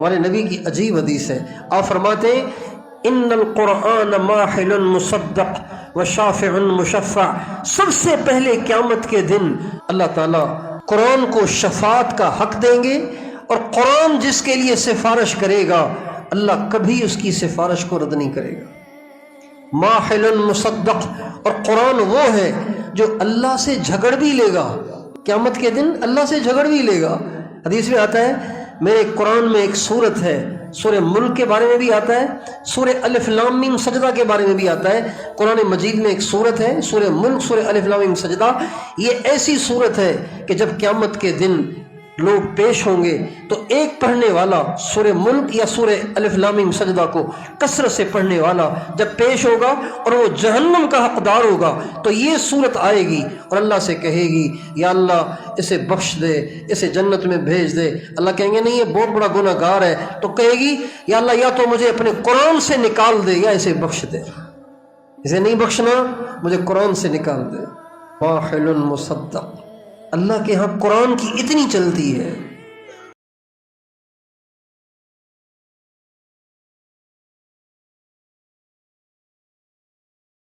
ہمارے نبی کی عجیب حدیث ہے، آپ فرماتے ہیں ان القرآن ماحل مصدق وشافع مشفع، سب سے پہلے قیامت کے دن اللہ تعالیٰ قرآن کو شفاعت کا حق دیں گے، اور قرآن جس کے لیے سفارش کرے گا اللہ کبھی اس کی سفارش کو رد نہیں کرے گا۔ ماحل مصدق، اور قرآن وہ ہے جو اللہ سے جھگڑ بھی لے گا، قیامت کے دن اللہ سے جھگڑ بھی لے گا۔ حدیث میں آتا ہے، میرے قرآن میں ایک سورت ہے، سورہ ملک کے بارے میں بھی آتا ہے، سورہ الف لام میم سجدہ کے بارے میں بھی آتا ہے۔ قرآن مجید میں ایک سورت ہے سورہ ملک، سورہ الف لام میم سجدہ، یہ ایسی سورت ہے کہ جب قیامت کے دن لوگ پیش ہوں گے تو ایک پڑھنے والا سورہ ملک یا سورہ الف لام میم سجدہ کو کثرت سے پڑھنے والا جب پیش ہوگا اور وہ جہنم کا حقدار ہوگا تو یہ سورت آئے گی اور اللہ سے کہے گی یا اللہ اسے بخش دے، اسے جنت میں بھیج دے۔ اللہ کہیں گے نہیں یہ بہت بڑا گناہ گار ہے، تو کہے گی یا اللہ یا تو مجھے اپنے قرآن سے نکال دے یا اسے بخش دے، اسے نہیں بخشنا مجھے قرآن سے نکال دے۔ ماحل مصدق، اللہ کے ہاں قرآن کی اتنی چلتی ہے۔